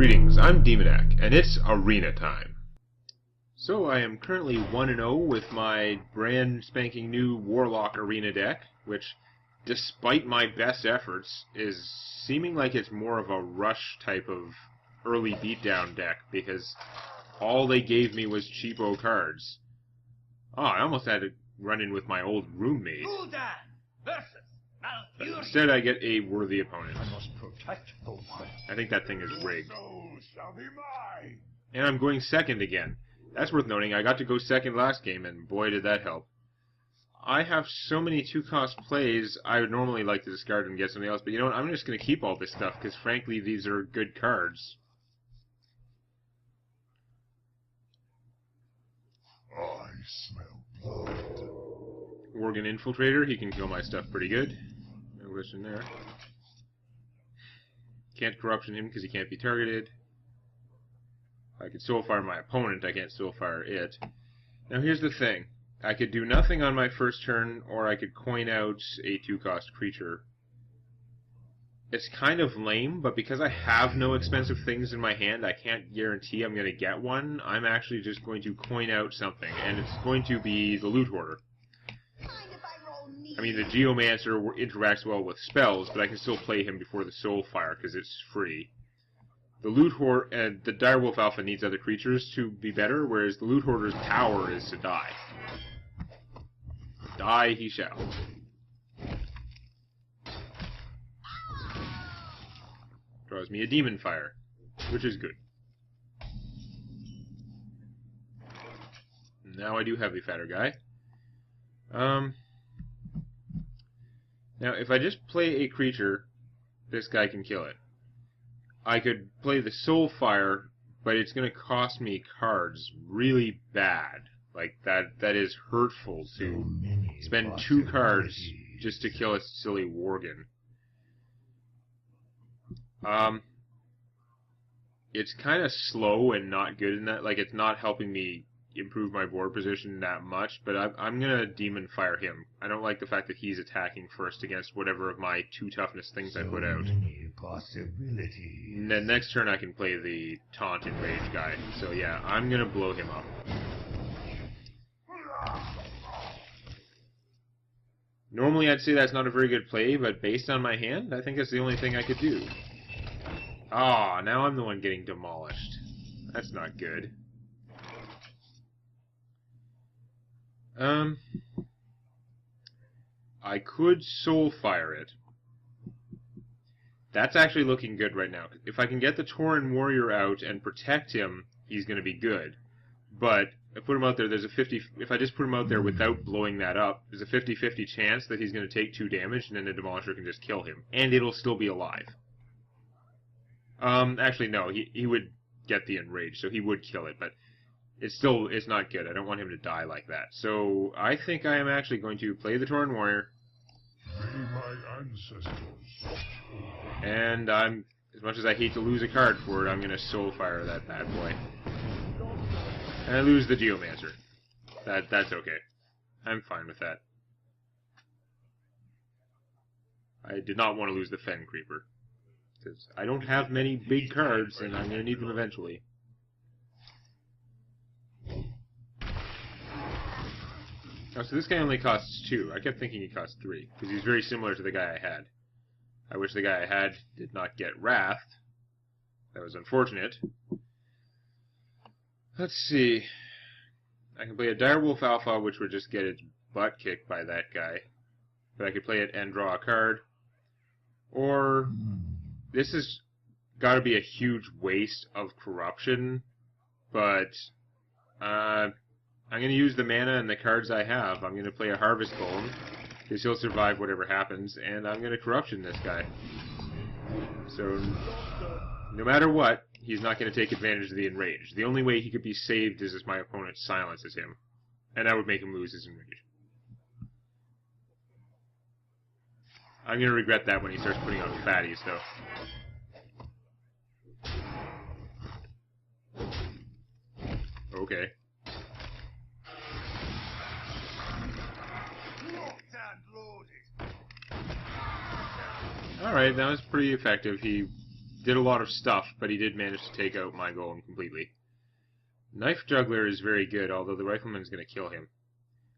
Greetings, I'm Demonac, and it's arena time. So I am currently 1-0 with my brand spanking new Warlock arena deck, which, despite my best efforts, is seeming like it's more of a rush type of early beatdown deck, because all they gave me was cheapo cards. Oh, I almost had to run in with my old roommate. But instead I get a worthy opponent. I must protect the wild. I think that thing is rigged. Shall be mine. And I'm going second again. That's worth noting. I got to go second last game, and boy did that help. I have so many 2-cost plays, I would normally like to discard and get something else, but you know what, I'm just going to keep all this stuff, because frankly these are good cards. I smell blood. Worgen Infiltrator, he can kill my stuff pretty good. No question there. Can't Corruption him because he can't be targeted. I could Soulfire my opponent, I can't Soulfire it. Now here's the thing. I could do nothing on my first turn, or I could coin out a 2-cost creature. It's kind of lame, but because I have no expensive things in my hand, I can't guarantee I'm going to get one. I'm actually just going to coin out something, and it's going to be the Loot Hoarder. I mean, the Geomancer interacts well with spells, but I can still play him before the Soulfire because it's free. The Loot Hoarder, the Direwolf Alpha needs other creatures to be better, whereas the Loot Hoarder's power is to die. Die he shall. Draws me a Demon Fire, which is good. Now I do have the fatter guy. Now, if I just play a creature, this guy can kill it. I could play the Soulfire, but it's going to cost me cards really bad. Like, that is hurtful to spend 2 cards just to kill a silly Worgen. It's kind of slow and not good in that. Like, it's not helping me improve my board position that much, but I'm gonna Demon Fire him. I don't like the fact that he's attacking first against whatever of my 2 toughness things I put out. And then next turn I can play the Taunt and Rage guy. So yeah, I'm gonna blow him up. Normally I'd say that's not a very good play, but based on my hand, I think that's the only thing I could do. Ah, now I'm the one getting demolished. That's not good. I could Soulfire it. That's actually looking good right now. If I can get the Tauren Warrior out and protect him, he's going to be good. But if I put him out there, there's a 50. If I just put him out there without blowing that up, there's a 50-50 chance that he's going to take 2 damage, and then the Demolisher can just kill him, and it'll still be alive. Actually, no, he would get the Enrage, so he would kill it, but it's not good. I don't want him to die like that. So I think I am actually going to play the Tauren Warrior. Be my ancestors. And as much as I hate to lose a card for it, I'm going to Soulfire that bad boy. And I lose the Geomancer. That's okay. I'm fine with that. I did not want to lose the Fen Creeper, because I don't have many big cards, and I'm going to need them eventually. Oh, so this guy only costs 2. I kept thinking he cost 3, because he's very similar to the guy I had. I wish the guy I had did not get Wrath. That was unfortunate. Let's see. I can play a Direwolf Alpha, which would just get its butt kicked by that guy. But I could play it and draw a card. Or, this has got to be a huge waste of Corruption, but I'm going to use the mana and the cards I have. I'm going to play a Harvest Golem, because he'll survive whatever happens, and I'm going to Corruption this guy. So, no matter what, he's not going to take advantage of the Enrage. The only way he could be saved is if my opponent silences him, and that would make him lose his Enrage. I'm going to regret that when he starts putting on fatties, though. Okay. Alright, that was pretty effective. He did a lot of stuff, but he did manage to take out my golem completely. Knife Juggler is very good, although the Rifleman is going to kill him.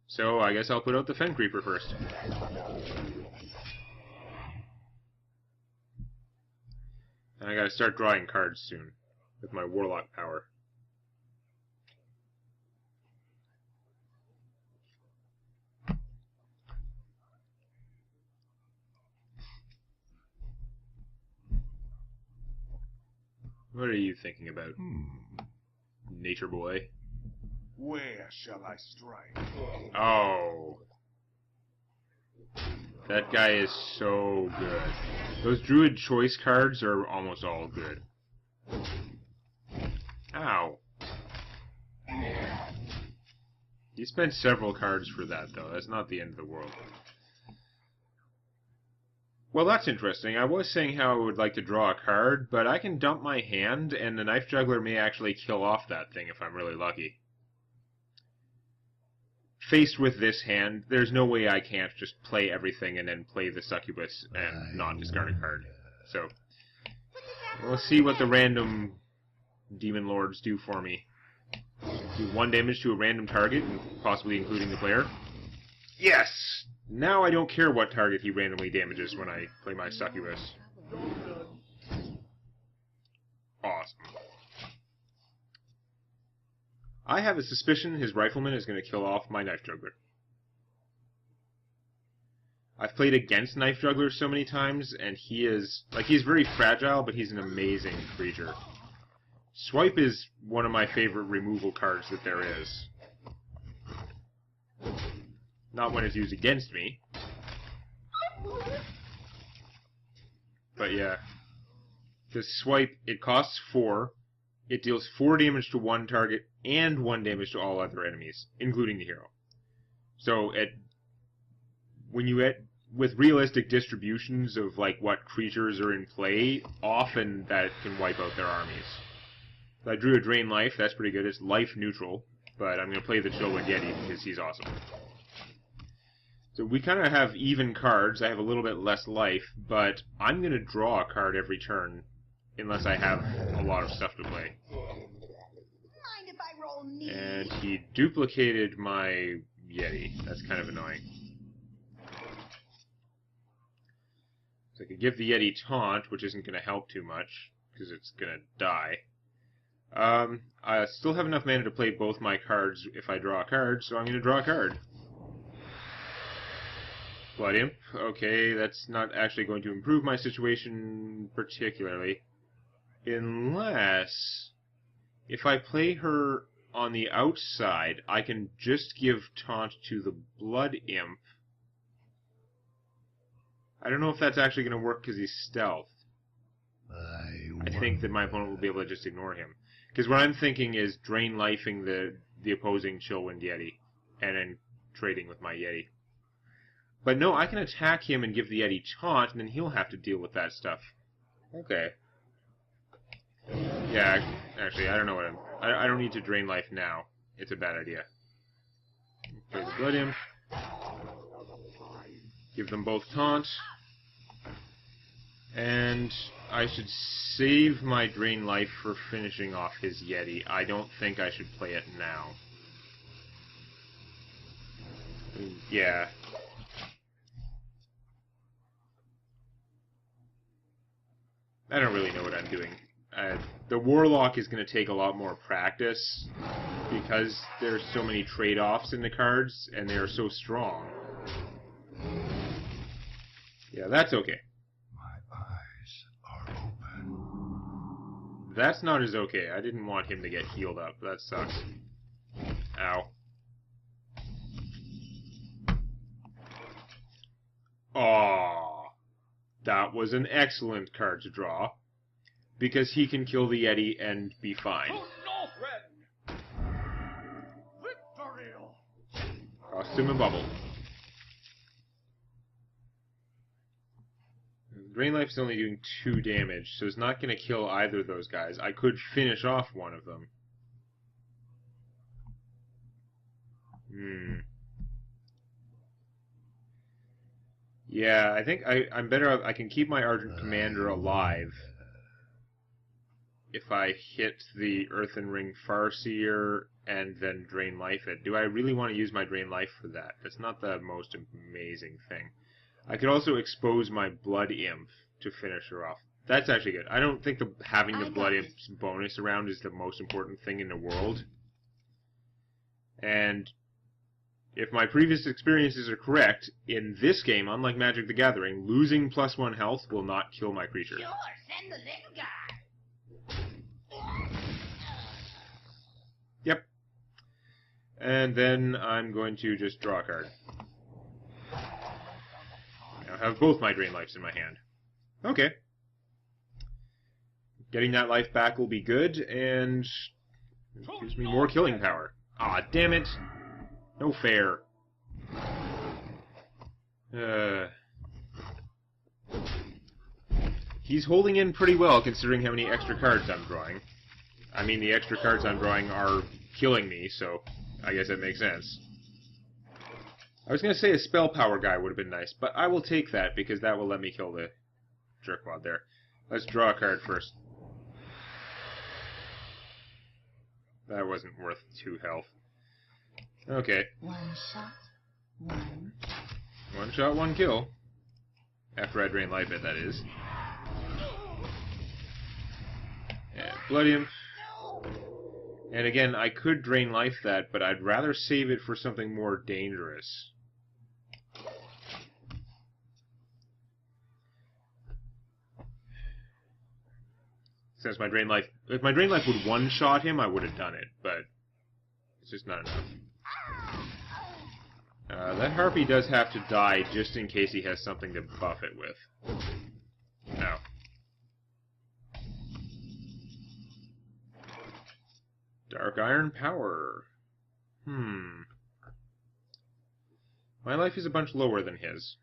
So I guess I'll put out the Fen Creeper first. And I gotta start drawing cards soon with my Warlock power. What are you thinking about, Nature Boy? Where shall I strike? Oh. That guy is so good. Those Druid choice cards are almost all good. Ow. You spent several cards for that, though. That's not the end of the world. Well, that's interesting. I was saying how I would like to draw a card, but I can dump my hand, and the Knife Juggler may actually kill off that thing if I'm really lucky. Faced with this hand, there's no way I can't just play everything and then play the Succubus and not discard a card. So, we'll see what the random Demon Lords do for me. Do 1 damage to a random target, possibly including the player. Yes! Now I don't care what target he randomly damages when I play my Succubus. Awesome. I have a suspicion his Rifleman is going to kill off my Knife Juggler. I've played against Knife Juggler so many times, and he's very fragile, but he's an amazing creature. Swipe is one of my favorite removal cards that there is. Not when it's used against me. But yeah. Because Swipe, it costs 4. It deals 4 damage to one target and 1 damage to all other enemies, including the hero. So, with realistic distributions of like what creatures are in play, often that can wipe out their armies. I drew a Drain Life, that's pretty good. It's life neutral, but I'm going to play the Chillwind Yeti because he's awesome. So we kind of have even cards. I have a little bit less life, but I'm going to draw a card every turn unless I have a lot of stuff to play. Mind if I roll knee? And he duplicated my Yeti. That's kind of annoying. So I could give the Yeti Taunt, which isn't going to help too much, because it's going to die. I still have enough mana to play both my cards if I draw a card, so I'm going to draw a card. Blood Imp. Okay, that's not actually going to improve my situation particularly. Unless, if I play her on the outside, I can just give Taunt to the Blood Imp. I don't know if that's actually going to work because he's stealth. I think that my opponent will be able to just ignore him. Because what I'm thinking is Drain Lifing the opposing Chillwind Yeti, and then trading with my Yeti. But no, I can attack him and give the Yeti Taunt, and then he'll have to deal with that stuff. Okay. Yeah, actually, I don't know what I don't need to Drain Life now. It's a bad idea. Play the Blood Imp. Give them both Taunt. And I should save my Drain Life for finishing off his Yeti. I don't think I should play it now. Yeah. I don't really know what I'm doing. The Warlock is going to take a lot more practice because there's so many trade-offs in the cards, and they are so strong. Yeah, that's okay. My eyes are open. That's not as okay. I didn't want him to get healed up. That sucks. Ow. Aww. That was an excellent card to draw. Because he can kill the Yeti and be fine. Cost him a bubble. Drain Life's only doing 2 damage, so it's not going to kill either of those guys. I could finish off one of them. Yeah, I think I'm better off. I can keep my Argent Commander alive if I hit the Earthen Ring Farseer and then drain life it. Do I really want to use my drain life for that? That's not the most amazing thing. I could also expose my Blood Imp to finish her off. That's actually good. I don't think having the Blood Imp's bonus around is the most important thing in the world. And if my previous experiences are correct, in this game, unlike Magic the Gathering, losing +1 health will not kill my creature. Sure, send the little guy. Yep. And then I'm going to just draw a card. I have both my Drain Lives in my hand. Okay. Getting that life back will be good, and it gives me more killing power. Aw, damn it! No fair. He's holding in pretty well, considering how many extra cards I'm drawing. I mean, the extra cards I'm drawing are killing me, so I guess that makes sense. I was going to say a spell power guy would have been nice, but I will take that because that will let me kill the jerkwad there. Let's draw a card first. That wasn't worth 2 health. Okay. One shot, one. One shot, one kill. After I drain life it, that is. And Blood Imp. And again, I could drain life that, but I'd rather save it for something more dangerous. Since my drain life... If my drain life would one-shot him, I would have done it, but it's just not enough. That Harpy does have to die just in case he has something to buff it with. No. Dark Iron Power. My life is a bunch lower than his.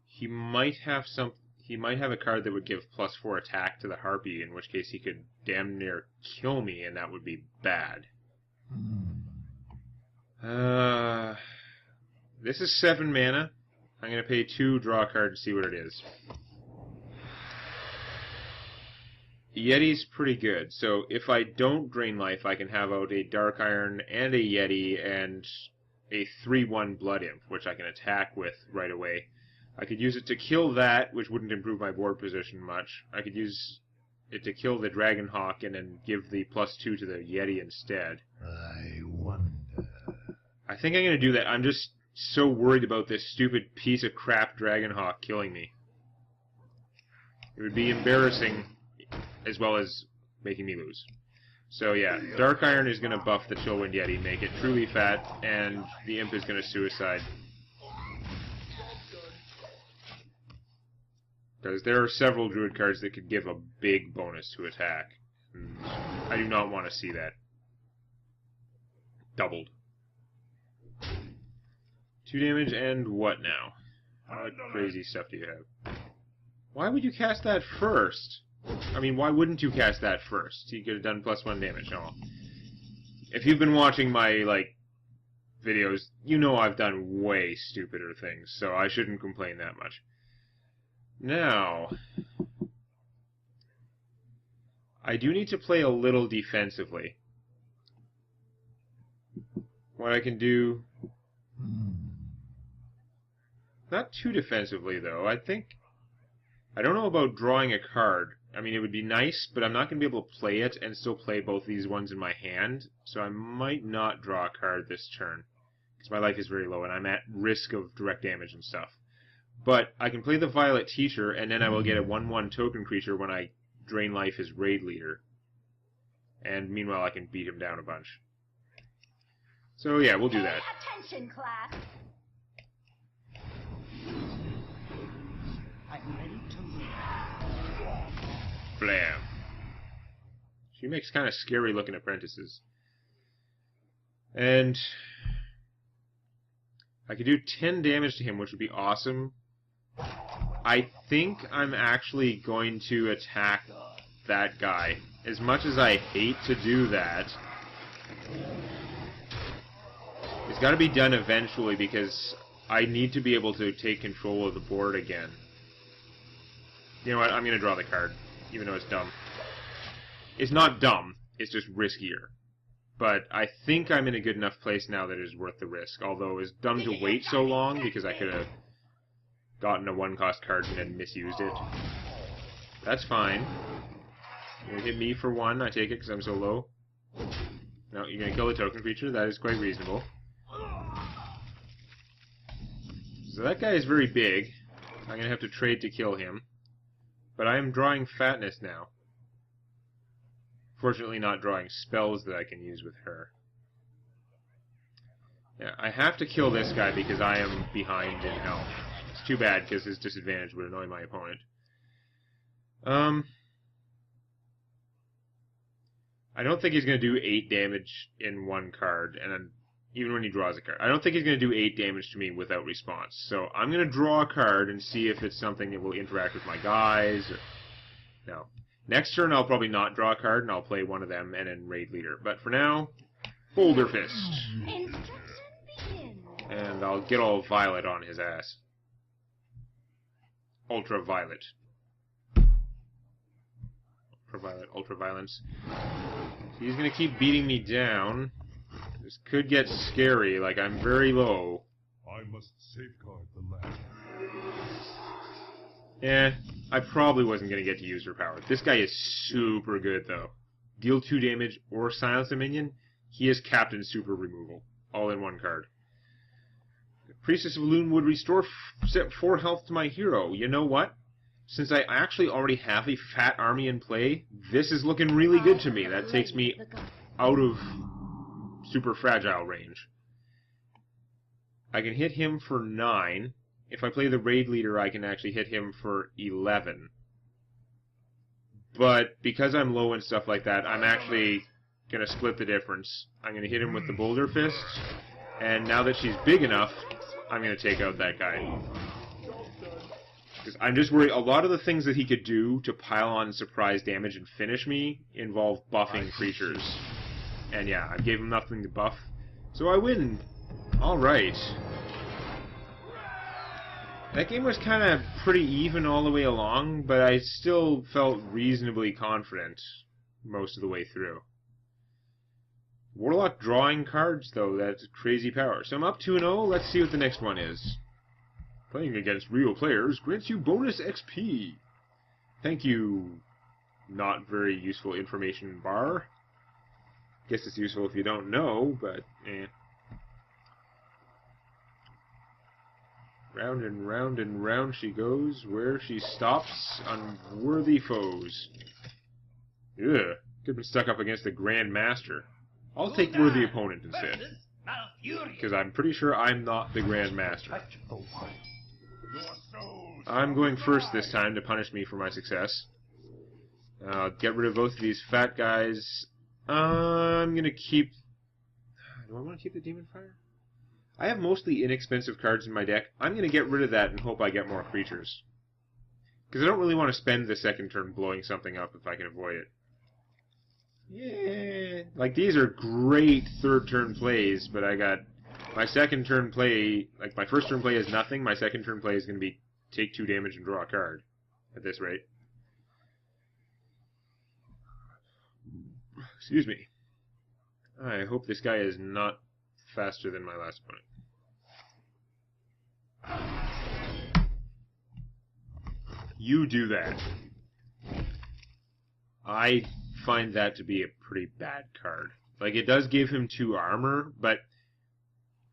He might have a card that would give +4 attack to the Harpy, in which case he could damn near kill me, and that would be bad. This is 7 mana. I'm going to pay 2, draw a card, and see what it is. Yeti's pretty good, so if I don't drain life, I can have out a Dark Iron and a Yeti and a 3/1 Blood Imp, which I can attack with right away. I could use it to kill that, which wouldn't improve my board position much. I could use it to kill the Dragonhawk and then give the +2 to the Yeti instead. I wonder. I think I'm going to do that. I'm just so worried about this stupid piece of crap Dragonhawk killing me. It would be embarrassing as well as making me lose. So yeah, Dark Iron is going to buff the Chillwind Yeti, make it truly fat, and the Imp is going to suicide. Because there are several Druid cards that could give a big bonus to attack. And I do not want to see that. Doubled. 2 damage, and what now? What crazy stuff do you have? Why would you cast that first? I mean, why wouldn't you cast that first? You could have done +1 damage. Oh. If you've been watching my, videos, you know I've done way stupider things, so I shouldn't complain that much. Now, I do need to play a little defensively. What I can do... Not too defensively, though. I don't know about drawing a card. I mean, it would be nice, but I'm not going to be able to play it and still play both these ones in my hand, so I might not draw a card this turn, because my life is very low and I'm at risk of direct damage and stuff. But I can play the Violet Teacher, and then I will get a 1/1 token creature when I drain life his raid leader. And meanwhile, I can beat him down a bunch. So yeah, we'll do that. Attention, class. I'm ready to move. Blam. She makes kind of scary looking apprentices. And I could do 10 damage to him, which would be awesome. I think I'm actually going to attack that guy. As much as I hate to do that, it's got to be done eventually because I need to be able to take control of the board again. You know what? I'm going to draw the card, even though it's dumb. It's not dumb, it's just riskier. But I think I'm in a good enough place now that it is worth the risk. Although it's dumb to wait so long because I could have gotten a 1-cost card and then misused it. That's fine. You're gonna hit me for 1, I take it because I'm so low. No, you're gonna kill the token creature, that is quite reasonable. So that guy is very big. I'm gonna have to trade to kill him. But I am drawing fatness now. Fortunately not drawing spells that I can use with her. Yeah, I have to kill this guy because I am behind in health. It's too bad because his disadvantage would annoy my opponent. I don't think he's going to do 8 damage in 1 card, and even when he draws a card. I don't think he's going to do 8 damage to me without response. So I'm going to draw a card and see if it's something that will interact with my guys. Or... No. Next turn I'll probably not draw a card, and I'll play one of them and then Raid Leader. But for now, Boulder Fist. And I'll get all violet on his ass. Ultraviolet. Ultraviolet, ultraviolence. So he's going to keep beating me down. This could get scary, like I'm very low. I must safeguard the land. Eh, I probably wasn't going to get to use her power. This guy is super good, though. Deal 2 damage or silence a minion, he is Captain Super Removal. All in 1 card. Priestess of Loon would restore 4 health to my hero. You know what? Since I actually already have a fat army in play, this is looking really good to me. That takes me out of super fragile range. I can hit him for 9. If I play the Raid Leader, I can actually hit him for 11. But because I'm low and stuff like that, I'm actually going to split the difference. I'm going to hit him with the Boulder Fist, and now that she's big enough, I'm going to take out that guy. Because I'm just worried, a lot of the things that he could do to pile on surprise damage and finish me involve buffing creatures. And yeah, I gave him nothing to buff, so I win. Alright. That game was kind of pretty even all the way along, but I still felt reasonably confident most of the way through. Warlock drawing cards, though, that's crazy power. So I'm up 2-0, let's see what the next one is. Playing against real players grants you bonus XP. Thank you, not very useful information bar. Guess it's useful if you don't know, but eh. Round and round and round she goes, where she stops unworthy foes. Ugh, could have been stuck up against the Grand Master. I'll take worthy opponent instead. Because I'm pretty sure I'm not the Grand Master. I'm going first this time to punish me for my success. Get rid of both of these fat guys. I'm going to keep... Do I want to keep the Demon Fire? I have mostly inexpensive cards in my deck. I'm going to get rid of that and hope I get more creatures. Because I don't really want to spend the second turn blowing something up if I can avoid it. Yeah, like these are great third turn plays, but I got my second turn play, like my first turn play is nothing, my second turn play is going to be take 2 damage and draw a card at this rate. Excuse me. I hope this guy is not faster than my last opponent. You do that. I find that to be a pretty bad card. Like, it does give him 2 armor, but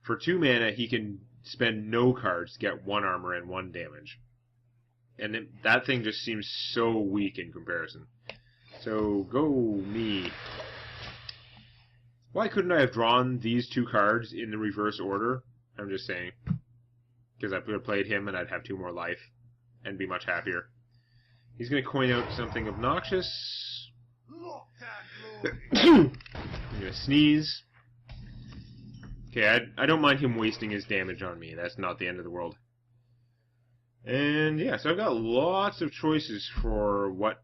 for 2 mana, he can spend no cards to get 1 armor and 1 damage. And that thing just seems so weak in comparison. So, go me. Why couldn't I have drawn these 2 cards in the reverse order? I'm just saying. Because I could have played him and I'd have 2 more life and be much happier. He's going to coin out something obnoxious. I'm going to sneeze. Okay, I don't mind him wasting his damage on me. That's not the end of the world. And yeah, so I've got lots of choices for what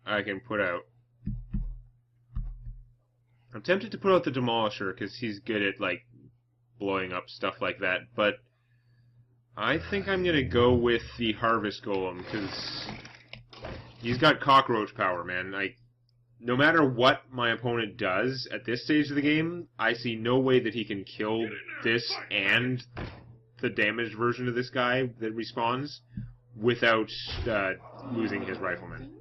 I can put out. I'm tempted to put out the Demolisher because he's good at, like, blowing up stuff like that, but I think I'm going to go with the Harvest Golem because he's got cockroach power, man. Like, no matter what my opponent does at this stage of the game, I see no way that he can kill this and the damaged version of this guy that respawns without losing his rifleman.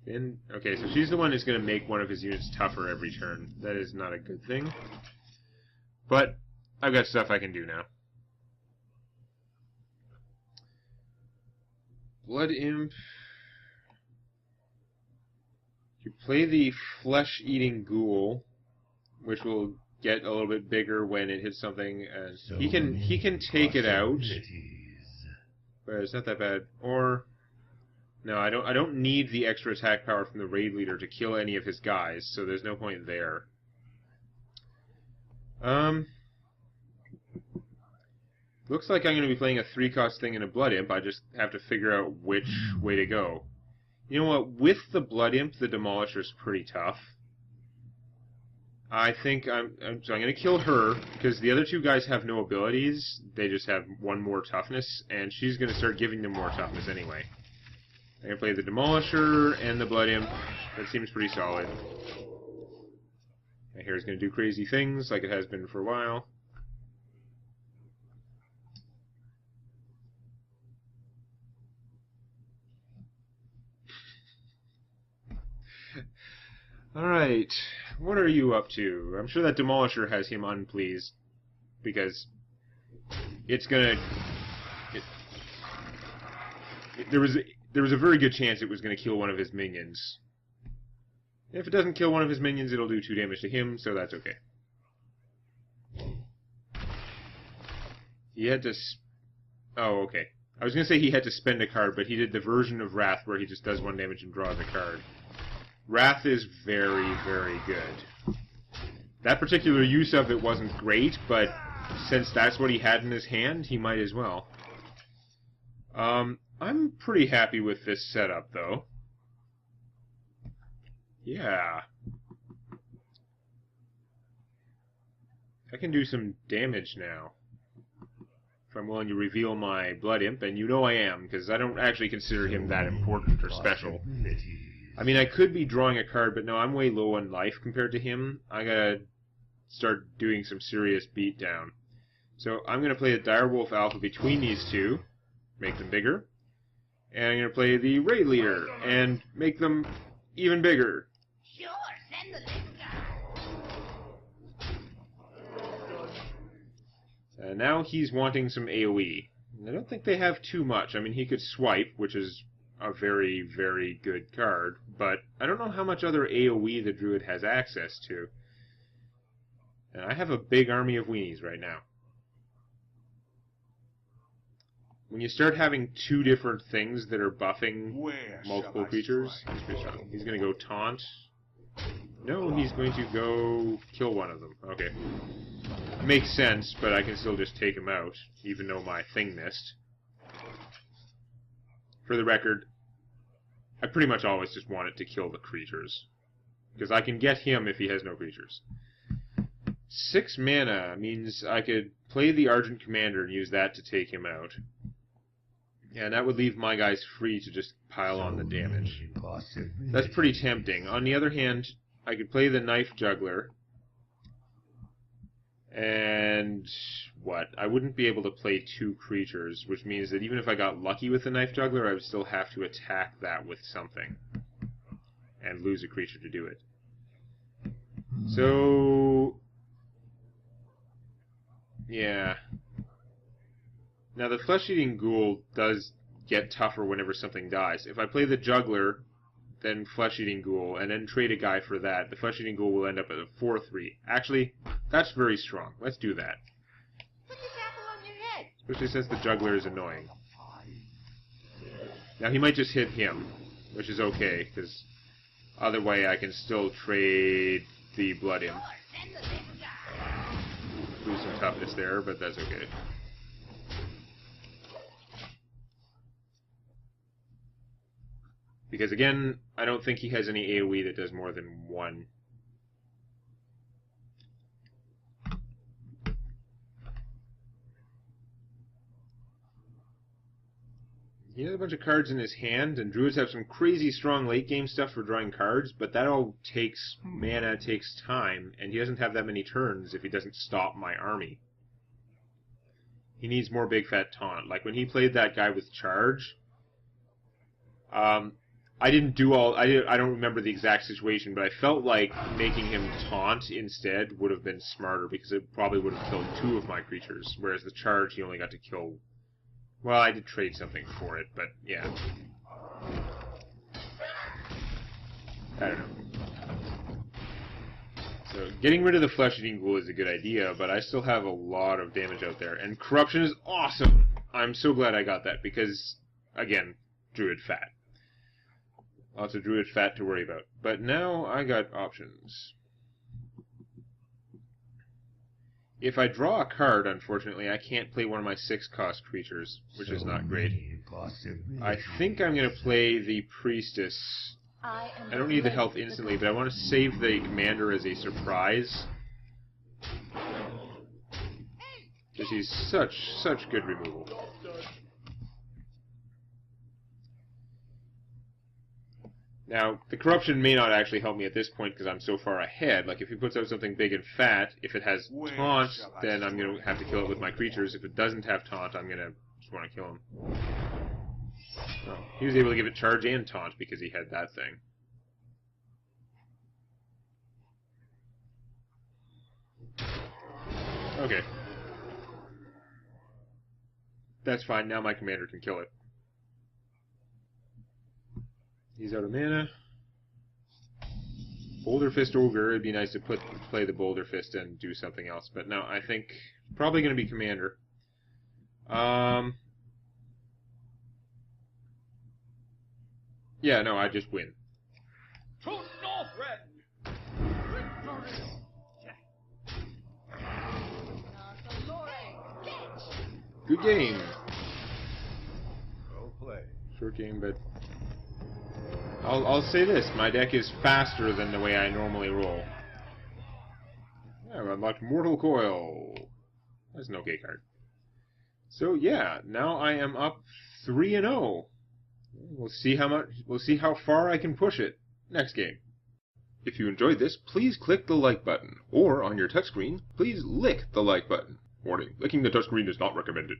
And, okay, so she's the one who's going to make one of his units tougher every turn. That is not a good thing. But I've got stuff I can do now. Blood Imp. You play the flesh-eating ghoul, which will get a little bit bigger when it hits something. He can take it out, but it's not that bad. Or no, I don't need the extra attack power from the raid leader to kill any of his guys, so there's no point there. Looks like I'm going to be playing a 3-cost thing in a Blood Imp. I just have to figure out which way to go. You know what? With the Blood Imp, the Demolisher's pretty tough. I think so I'm going to kill her, because the other two guys have no abilities. They just have one more toughness, and she's going to start giving them more toughness anyway. I'm going to play the Demolisher and the Blood Imp. That seems pretty solid. My hair's going to do crazy things, like it has been for a while. Alright, what are you up to? I'm sure that Demolisher has him unpleased, because it's gonna... There was a very good chance it was gonna kill one of his minions. If it doesn't kill one of his minions, it'll do 2 damage to him, so that's okay. He had to... Oh, okay. I was gonna say he had to spend a card, but he did the version of Wrath where he just does 1 damage and draws a card. Wrath is very, very good. That particular use of it wasn't great, but since that's what he had in his hand, he might as well. I'm pretty happy with this setup, though. Yeah. I can do some damage now. If I'm willing to reveal my Blood Imp, and you know I am, because I don't actually consider him that important or special. I mean, I could be drawing a card, but no, I'm way low on life compared to him. I gotta start doing some serious beatdown. So I'm gonna play a Direwolf Alpha between these two, make them bigger. And I'm gonna play the Raid Leader, and make them even bigger. Sure, send the little guy. And now he's wanting some AoE. I don't think they have too much. I mean, he could swipe, which is a very, very good card, but I don't know how much other AoE the Druid has access to. And I have a big army of weenies right now. When you start having 2 different things that are buffing multiple creatures, he's pretty strong. He's going to go taunt. No, he's going to go kill one of them. Okay. Makes sense, but I can still just take him out, even though my thing missed. For the record, I pretty much always just want it to kill the creatures. Because I can get him if he has no creatures. 6 mana means I could play the Argent Commander and use that to take him out. And that would leave my guys free to just pile on the damage. That's pretty tempting. On the other hand, I could play the Knife Juggler. And what? I wouldn't be able to play 2 creatures, which means that even if I got lucky with the Knife Juggler, I would still have to attack that with something. And lose a creature to do it. So... yeah. Now the Flesh-Eating Ghoul does get tougher whenever something dies. If I play the Juggler, then Flesh-Eating Ghoul, and then trade a guy for that, the Flesh-Eating Ghoul will end up at a 4/3. Actually, that's very strong. Let's do that. Put this apple on your head. Especially since the Juggler is annoying. Now he might just hit him, which is okay, because other way I can still trade the Blood Imp. Send the little guy. Lose some toughness there, but that's okay. Because again, I don't think he has any AoE that does more than 1. he has a bunch of cards in his hand, and druids have some crazy strong late game stuff for drawing cards, but that all takes mana, takes time, and he doesn't have that many turns if he doesn't stop my army. He needs more big fat taunt. Like when he played that guy with charge, I didn't do all. I don't remember the exact situation, but I felt like making him taunt instead would have been smarter because it probably would have killed 2 of my creatures, whereas the charge he only got to kill. Well, I did trade something for it, but yeah. I don't know. So getting rid of the flesh-eating ghoul is a good idea, but I still have a lot of damage out there, and corruption is awesome. I'm so glad I got that because, again, druid fat. Lots of druid fat to worry about. But now I got options. If I draw a card, unfortunately, I can't play one of my 6-cost creatures, which is not great. I think I'm going to play the Priestess. I don't need the health instantly, but I want to save the commander as a surprise. Because he's such good removal. Now, the corruption may not actually help me at this point because I'm so far ahead. Like, if he puts out something big and fat, if it has taunt, then I'm going to have to kill it with my creatures. If it doesn't have taunt, I'm going to just want to kill him. Oh, he was able to give it charge and taunt because he had that thing. Okay. That's fine. Now my commander can kill it. He's out of mana. Boulder Fist Ogre. It'd be nice to play the Boulder Fist and do something else. But no, I think probably going to be Commander. Yeah, no, I just win. Good game. Well played. Short game, but I'll say this: my deck is faster than the way I normally roll. Yeah, I've unlocked Mortal Coil. That's an okay card. So yeah, now I am up 3-0. We'll see how far I can push it next game. If you enjoyed this, please click the like button, or on your touchscreen, please lick the like button. Warning: licking the touchscreen is not recommended.